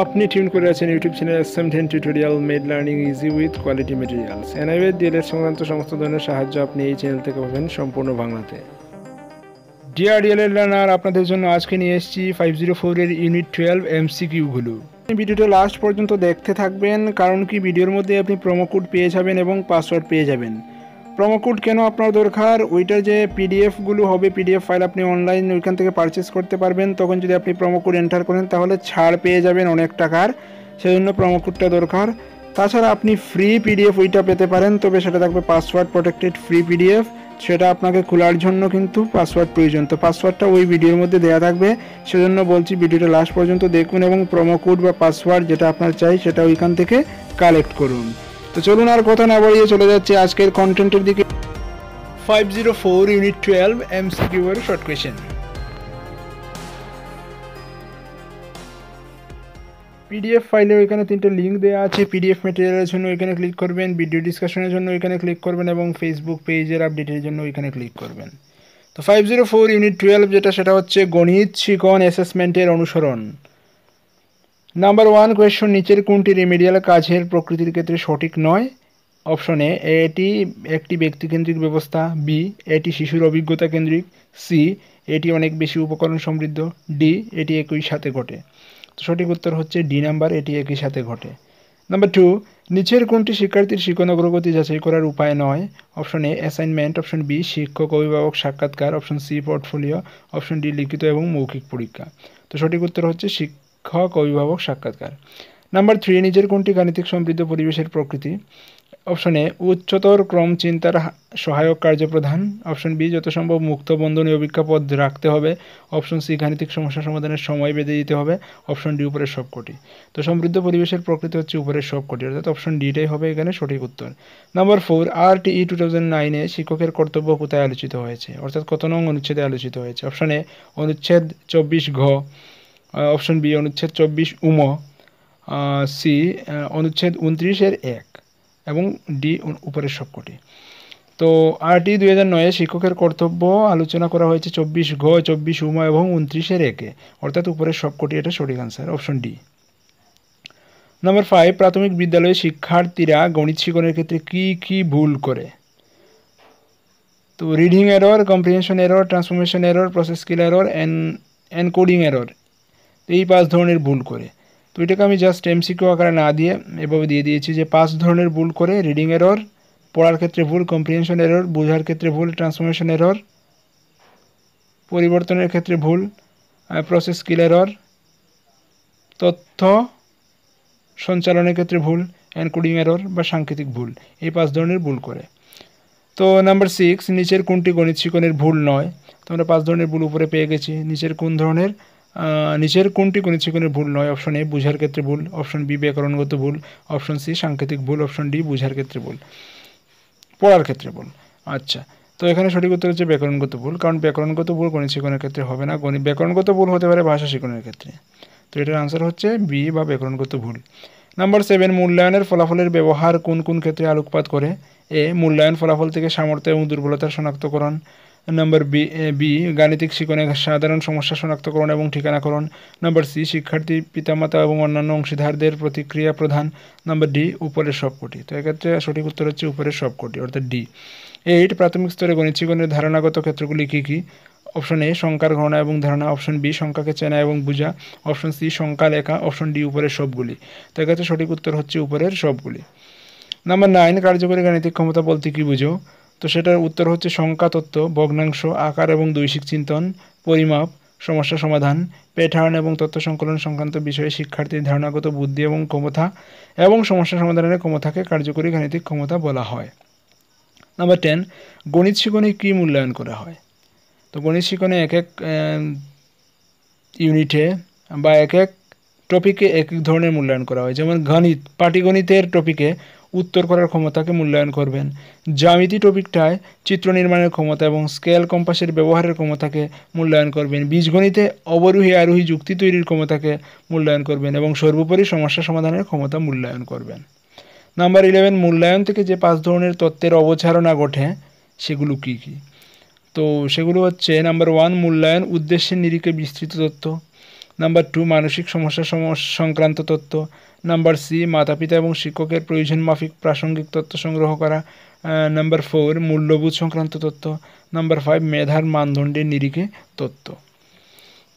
আপনি টিউন করে আছেন YouTube channel SMDN tutorial made learning easy with quality materials. NIA DElEd সংক্রান্ত সমস্ত ধরনের সাহায্য আপনি এই চ্যানেল থেকে পাবেন সম্পূর্ণ বাংলাতে। ডিয়ার ডিএলএড লার্নার, আপনাদের জন্য আজকে নিয়ে এসেছি 504 এর ইউনিট 12 MCQগুলো। ভিডিওটা লাস্ট পর্যন্ত দেখতে থাকবেন, কারণ কি ভিডিওর মধ্যে আপনি প্রোমো কোড পেয়ে যাবেন এবং পাসওয়ার্ড পেয়ে যাবেন। প্রোমো কোড কেন আপনার দরকার? ওইটার যে পিডিএফগুলো হবে, পিডিএফ ফাইল আপনি অনলাইন ওইখান থেকে পারচেস করতে পারবেন। তখন যদি আপনি প্রোমো কোড এন্টার করেন তাহলে ছাড় পেয়ে যাবেন অনেক টাকার, সেজন্য প্রোমো কোডটা দরকার। তাছাড়া আপনি ফ্রি পিডিএফ ওইটা পেতে পারেন, তবে সেটা থাকবে পাসওয়ার্ড প্রোটেক্টেড ফ্রি পিডিএফ। সেটা আপনাকে খোলার জন্য কিন্তু পাসওয়ার্ড প্রয়োজন, তো পাসওয়ার্ডটা ওই ভিডিওর মধ্যে দেওয়া থাকবে। সেজন্য বলছি ভিডিওটা লাস্ট পর্যন্ত দেখুন এবং প্রোমো কোড বা পাসওয়ার্ড যেটা আপনার চাই সেটা ওইখান থেকে কালেক্ট করুন। তো চলুন আর কথা না বাড়িয়ে চলে যাচ্ছে আজকের কন্টেন্টের দিকে। 504 ইউনিট 12 MCQ এর শর্ট কোয়েশ্চেন। পিডিএফ ফাইলে ওইখানে তিনটে লিঙ্ক দেওয়া আছে। পিডিএফ ম্যাটেরিয়ালের জন্য ওইখানে ক্লিক করবেন, ভিডিও ডিসকাশনের জন্য ওইখানে ক্লিক করবেন এবং ফেসবুক পেজের আপডেটের জন্য ওইখানে ক্লিক করবেন। তো 504 ইউনিট 12 যেটা, সেটা হচ্ছে গণিত শিখন অ্যাসেসমেন্টের অনুসরণ। নাম্বার 1 কোয়েশ্চন, নিচের কোনটি রেমেডিয়াল কাজের প্রকৃতির ক্ষেত্রে সঠিক নয়? অপশন এ, এটি একটি ব্যক্তিকেন্দ্রিক ব্যবস্থা। বি, এটি শিশুর অভিজ্ঞতা কেন্দ্রিক। সি, এটি অনেক বেশি উপকরণ সমৃদ্ধ। ডি, এটি একই সাথে ঘটে। তো সঠিক উত্তর হচ্ছে ডি নাম্বার, এটি একই সাথে ঘটে। নাম্বার 2, নিচের কোনটি শিক্ষার্থীর শিক্ষণ অগ্রগতি যাচাই করার উপায় নয়? Option A, assignment. Option B, শিক্ষক অভিভাবক সাক্ষাৎকার। Option C, portfolio. Option D, লিখিত এবং মৌখিক পরীক্ষা। তো সঠিক উত্তর হচ্ছে শিক্ষক অভিভাবক সাক্ষাৎকার। নাম্বার 3, নিচের কোনটি গাণিতিক সমৃদ্ধ পরিবেশের প্রকৃতি? অপশন এ, উচ্চতর ক্রম চিন্তার সহায়ক কার্য প্রধান। অপশন বি, যত সম্ভব মুক্ত বন্ধনী অভিজ্ঞাপদ রাখতে হবে। অপশন সি, গাণিতিক সমস্যা সমাধানের সময় বেঁধে দিতে হবে। অপশন ডি, উপরের সবকটি। তো সমৃদ্ধ পরিবেশের প্রকৃতি হচ্ছে উপরের সবকটি, অর্থাৎ অপশন ডিটাই হবে এখানে সঠিক উত্তর। নাম্বার 4, RTE 2009 শিক্ষকের কর্তব্য কোথায় আলোচিত হয়েছে? অর্থাৎ কত নং অনুচ্ছেদে আলোচিত হয়েছে? অপশন এ, অনুচ্ছেদ 24 ঘ। অপশন বি, অনুচ্ছেদ 24 উম। সি, অনুচ্ছেদ 29 1 এবং ডি, উপরের সবকটি। তো RTE 2009 শিক্ষকের কর্তব্য আলোচনা করা হয়েছে 24 ঘ, 24 উম এবং 29 1, অর্থাৎ উপরের সবকটি, এটা সঠিক আনসার, অপশন ডি। নাম্বার 5, প্রাথমিক বিদ্যালয়ে শিক্ষার্থীরা গণিত শিখনের ক্ষেত্রে কি কি ভুল করে? তো reading error, comprehension error, transformation error, process skill error, encoding error. তো এই 5 ধরনের ভুল করে। তো এটাকে আমি জাস্ট MCQ আকারে না দিয়ে এভাবে দিয়ে দিয়েছি যে 5 ধরনের ভুল করে। রিডিং এরর, পড়ার ক্ষেত্রে ভুল, কম্প্রিহেনশন এরর, বোঝার ক্ষেত্রে ভুল, ট্রান্সফরমেশন এরর, পরিবর্তনের ক্ষেত্রে ভুল, প্রসেস স্কিল এরর, তথ্য সঞ্চালনের ক্ষেত্রে ভুল, এনকোডিং এরর বা সাংকেতিক ভুল। এই 5 ধরনের ভুল করে। তো নাম্বার 6, নিচের কোনটি গণিত শিখনের ভুল নয়? তো আমরা 5 ধরনের ভুল উপরে পেয়ে গেছি। নিচের কোনটি গণিত শিখনের ভুল নয়? অপশন এ, বোঝার ক্ষেত্রে ভুল। অপশন বি, ব্যাকরণগত ভুল। অপশন সি, সাংকেতিক ভুল। অপশন ডি, বোঝার ক্ষেত্রে ভুল, পড়ার ক্ষেত্রে ভুল। আচ্ছা, তো এখানে সঠিক উত্তর হচ্ছে ব্যাকরণগত ভুল, কারণ ব্যাকরণগত ভুল গণিত শিখনের ক্ষেত্রে হবে না। ব্যাকরণগত ভুল হতে পারে ভাষা শিখনের ক্ষেত্রে। তো এটার আনসার হচ্ছে বি বা ব্যাকরণগত ভুল। নাম্বার 7, মূল্যায়নের ফলাফলের ব্যবহার কোন কোন ক্ষেত্রে আলোকপাত করে? এ, মূল্যায়ন ফলাফল থেকে সামর্থ্য এবং দুর্বলতার শনাক্তকরণ। নাম্বার বি, গাণিতিক শিখনে সাধারণ সমস্যা শনাক্তকরণ এবং ঠিকানাকরণ। নাম্বার সি, শিক্ষার্থী, পিতামাতা এবং অন্যান্য অংশীদারদের প্রতিক্রিয়া প্রদান। নাম্বার ডি, উপরের সবকটি। তো এক্ষেত্রে সঠিক উত্তর হচ্ছে উপরের সবকটি, অর্থাৎ ডি। 8, প্রাথমিক স্তরে গণিত শিখনের ধারণাগত ক্ষেত্রগুলি কী কী? অপশন এ, সংখ্যার গণনা এবং ধারণা। অপশন বি, সংখ্যাকে চেনা এবং বোঝা। অপশন সি, সংখ্যা লেখা। অপশন ডি, উপরের সবগুলি। তো এক্ষেত্রে সঠিক উত্তর হচ্ছে উপরের সবগুলি। নাম্বার 9, কার্যকরী গাণিতিক ক্ষমতা বলতে কী বুঝো? তো সেটার উত্তর হচ্ছে সংখ্যা তত্ত্ব, ভগ্নাংশ, আকার এবং দৈশিক চিন্তন, পরিমাপ, সমস্যা সমাধান, প্যাটার্ন এবং তথ্য সংকলন সংক্রান্ত বিষয়ে শিক্ষার্থীর ধারণাগত বুদ্ধি এবং ক্ষমতা এবং সমস্যা সমাধানের ক্ষমতাকে কার্যকরী গাণিতিক ক্ষমতা বলা হয়। নাম্বার 10, গণিত শিখনে কী মূল্যায়ন করা হয়? তো গণিত শিখনে এক এক ইউনিটে বা এক এক টপিকে এক এক ধরনের মূল্যায়ন করা হয়। যেমন গণিত, পাটিগণিতের টপিকে উত্তর করার ক্ষমতাকে মূল্যায়ন করবেন। জ্যামিতি টপিকটায় চিত্র নির্মাণের ক্ষমতা এবং স্কেল কম্পাসের ব্যবহারের ক্ষমতাকে মূল্যায়ন করবেন। বীজগণিতে অবরোহী আরোহী যুক্তি তৈরির ক্ষমতাকে মূল্যায়ন করবেন এবং সর্বোপরি সমস্যা সমাধানের ক্ষমতা মূল্যায়ন করবেন। নাম্বার 11, মূল্যায়ন থেকে যে 5 ধরনের তত্ত্বের অবধারণা ঘটে সেগুলো কী কী? তো সেগুলো হচ্ছে নাম্বার 1, মূল্যায়ন উদ্দেশ্যের নিরিখে বিস্তৃত তথ্য। নাম্বার 2 মানসিক সমস্যা সংক্রান্ত তথ্য। নাম্বার সি মাতাপিতা এবং শিক্ষকের প্রয়োজন মাফিক প্রাসঙ্গিক তথ্য সংগ্রহ করা। নাম্বার 4 মূল্যবোধ সংক্রান্ত তথ্য। নাম্বার 5 মেধার মানদণ্ডের নিরিখে তথ্য।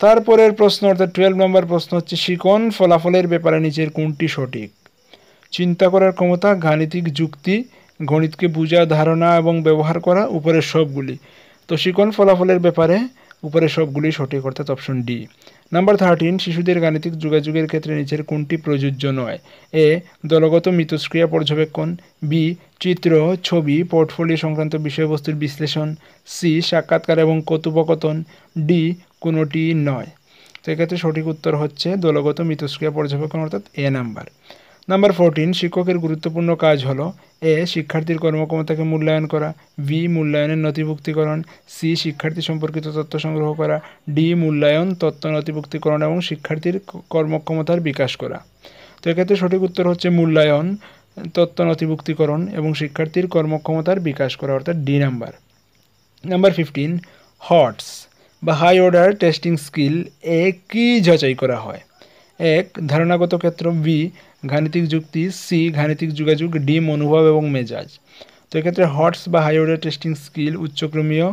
তারপরের প্রশ্ন অর্থাৎ 12 নম্বর প্রশ্ন হচ্ছে শিখন ফলাফলের ব্যাপারে নিচের কোনটি সঠিক? চিন্তা করার ক্ষমতা, গাণিতিক যুক্তি, গণিতকে বোঝা, ধারণা এবং ব্যবহার করা, উপরের সবগুলি। তো শিখন ফলাফলের ব্যাপারে উপরের সবগুলি সঠিক অর্থাৎ অপশন ডি। নাম্বার 13 শিশুদের গাণিতিক যোগাযোগের ক্ষেত্রে নিচের কোনটি প্রযোজ্য নয়? এ দলগত মিথস্ক্রিয়া পর্যবেক্ষণ, বি চিত্র, ছবি, পোর্টফোলিও সংক্রান্ত বিষয়বস্তুর বিশ্লেষণ, সি সাক্ষাৎকার এবং কথোপকথন, ডি কোনোটি নয়। তো এক্ষেত্রে সঠিক উত্তর হচ্ছে দলগত মিথস্ক্রিয়া পর্যবেক্ষণ অর্থাৎ এ নাম্বার। নাম্বার 14 শিক্ষকের গুরুত্বপূর্ণ কাজ হলো এ শিক্ষার্থীর কর্মক্ষমতাকে মূল্যায়ন করা, বি মূল্যায়নের নথিভুক্তিকরণ, সি শিক্ষার্থী সম্পর্কিত তথ্য সংগ্রহ করা, ডি মূল্যায়ন তথ্য নথিভুক্তিকরণ এবং শিক্ষার্থীর কর্মক্ষমতার বিকাশ করা। তো এক্ষেত্রে সঠিক উত্তর হচ্ছে মূল্যায়ন তথ্য নথিভুক্তিকরণ এবং শিক্ষার্থীর কর্মক্ষমতার বিকাশ করা অর্থাৎ ডি নাম্বার। নাম্বার 15 হটস বা হাই অর্ডার টেস্টিং স্কিল এ কী যাচাই করা হয়? এক ধারণাগত ক্ষেত্র, বি গাণিতিক যুক্তি, সি গাণিতিক যোগাযোগ, ডি মনোভাব এবং মেজাজ। তো এক্ষেত্রে হটস বা হাই অর্ডার টেস্টিং স্কিল উচ্চক্রমীয়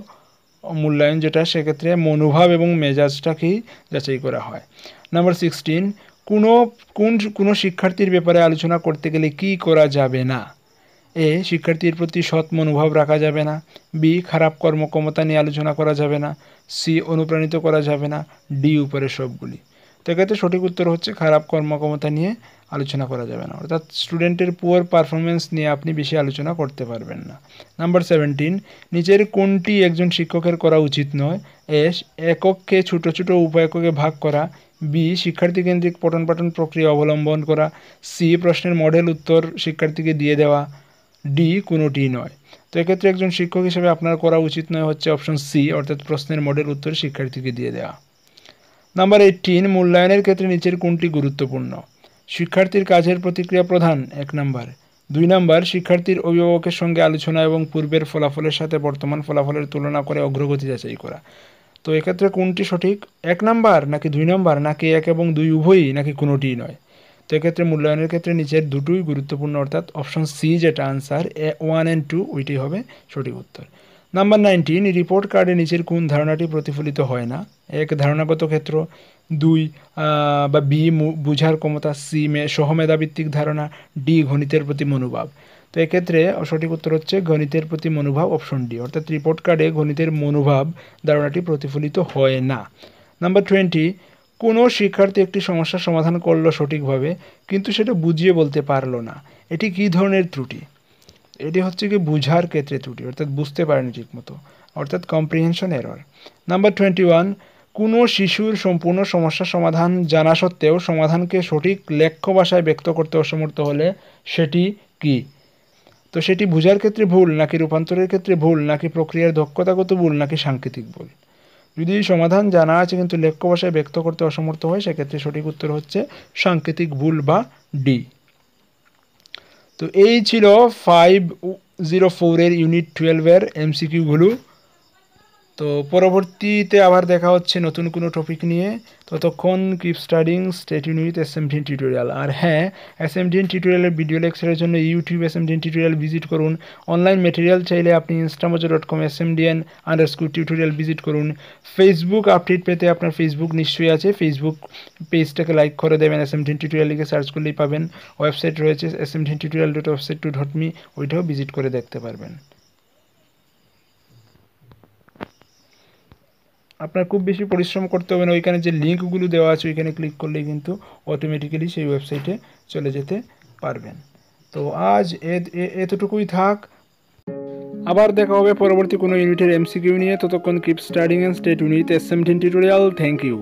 মূল্যায়ন যেটা সেক্ষেত্রে মনোভাব এবং মেজাজটাকেই যাচাই করা হয়। নাম্বার 16 কোনো শিক্ষার্থীর ব্যাপারে আলোচনা করতে গেলে কি করা যাবে না? এ শিক্ষার্থীর প্রতি সৎ মনোভাব রাখা যাবে না, বি খারাপ কর্মক্ষমতা নিয়ে আলোচনা করা যাবে না, সি অনুপ্রাণিত করা যাবে না, ডি উপরের সবগুলি। তো এক্ষেত্রে সঠিক উত্তর হচ্ছে খারাপ কর্মক্ষমতা নিয়ে আলোচনা করা যাবে না অর্থাৎ স্টুডেন্টের পুয়ার পারফরমেন্স নিয়ে আপনি বেশি আলোচনা করতে পারবেন না। নাম্বার 17 নিচের কোনটি একজন শিক্ষকের করা উচিত নয়? এ এককে ছোট ছোট উপ-এককে ভাগ করা, বি শিক্ষার্থী কেন্দ্রিক পঠন পাঠন প্রক্রিয়া অবলম্বন করা, সি প্রশ্নের মডেল উত্তর শিক্ষার্থীকে দিয়ে দেওয়া, ডি কোনোটি নয়। তো এক্ষেত্রে একজন শিক্ষক হিসেবে আপনার করা উচিত নয় হচ্ছে অপশন সি অর্থাৎ প্রশ্নের মডেল উত্তর শিক্ষার্থীকে দিয়ে দেওয়া। নাম্বার 18 মূল্যায়নের ক্ষেত্রে নিচের কোনটি গুরুত্বপূর্ণ? শিক্ষার্থীর কাজের প্রতিক্রিয়া প্রধান 1 নাম্বার, 2 নাম্বার শিক্ষার্থীর অভিভাবকের সঙ্গে আলোচনা এবং পূর্বের ফলাফলের সাথে বর্তমান ফলাফলের তুলনা করে অগ্রগতি যাচাই করা। তো এক্ষেত্রে কোনটি সঠিক? 1 নাম্বার নাকি 2 নাম্বার নাকি 1 এবং 2 উভয়ই নাকি কোনোটিই নয়? তো এক্ষেত্রে মূল্যায়নের ক্ষেত্রে নিচের দুটোই গুরুত্বপূর্ণ অর্থাৎ অপশন সি যেটা আনসার 1 and 2 ওইটাই হবে সঠিক উত্তর। নাম্বার 19 রিপোর্ট কার্ডে নিচের কোন ধারণাটি প্রতিফলিত হয় না? 1 ধারণাগত ক্ষেত্র, 2 বা বি বুঝার ক্ষমতা, সি সহমেধাভিত্তিক ধারণা, ডি গণিতের প্রতি মনোভাব। তো এক্ষেত্রে সঠিক উত্তর হচ্ছে গণিতের প্রতি মনোভাব অপশন ডি অর্থাৎ রিপোর্ট কার্ডে গণিতের মনোভাব ধারণাটি প্রতিফলিত হয় না। নাম্বার 20 কোনো শিক্ষার্থী একটি সমস্যার সমাধান করলো সঠিকভাবে কিন্তু সেটা বুঝিয়ে বলতে পারলো না, এটি কী ধরনের ত্রুটি? এটি হচ্ছে কি বুঝার ক্ষেত্রে ত্রুটি অর্থাৎ বুঝতে পারেনি ঠিকমতো অর্থাৎ কম্প্রিহেনশন এরর। নাম্বার 21 কোনো শিশুর সম্পূর্ণ সমস্যার সমাধান জানা সত্ত্বেও সমাধানকে সঠিক লেখ্য ভাষায় ব্যক্ত করতে অসমর্থ হলে সেটি কি? তো সেটি বুঝার ক্ষেত্রে ভুল নাকি রূপান্তরের ক্ষেত্রে ভুল নাকি প্রক্রিয়ার দক্ষতাগত ভুল নাকি সাংকেতিক ভুল? যদি সমাধান জানা আছে কিন্তু লেখ্য ভাষায় ব্যক্ত করতে অসমর্থ হয় সেক্ষেত্রে সঠিক উত্তর হচ্ছে সাংকেতিক ভুল বা ডি। তো এই ছিল 504 এর ইউনিট 12 এর এমসিকিউগুলো। তো পরবর্তীতে আবার দেখা হচ্ছে নতুন কোনো টপিক নিয়ে, ততক্ষণ keep studying, stay tuned with SMDN tutorial. আর হ্যাঁ, SMDN টিউটোরিয়ালের ভিডিও লেকচারের জন্য ইউটিউব SMDN টিউটোরিয়াল ভিজিট করুন। অনলাইন মেটেরিয়াল চাইলে আপনি instamojo.com SMDN_টিউটোরিয়াল ভিজিট করুন। ফেসবুক আপডেট পেতে আপনার ফেসবুক নিশ্চয়ই আছে, ফেসবুক পেজটাকে লাইক করে দেবেন, SMDN টিউটোরিয়াল লিখে সার্চ করলেই পাবেন। ওয়েবসাইট রয়েছে smdntutorial.website2.me, ওইটাও ভিজিট করে দেখতে পারবেন। আপনার খুব বেশি পরিশ্রম করতে হবে না, ওইখানে যে লিঙ্কগুলো দেওয়া আছে ওইখানে ক্লিক করলেই কিন্তু অটোমেটিক্যালি সেই ওয়েবসাইটে চলে যেতে পারবেন। তো আজ এতটুকুই থাক, আবার দেখা হবে পরবর্তী কোনো ইউনিটের এমসিকিউ নিয়ে। ততক্ষণ keep studying and stay tuned with SMDN tutorial. Thank you.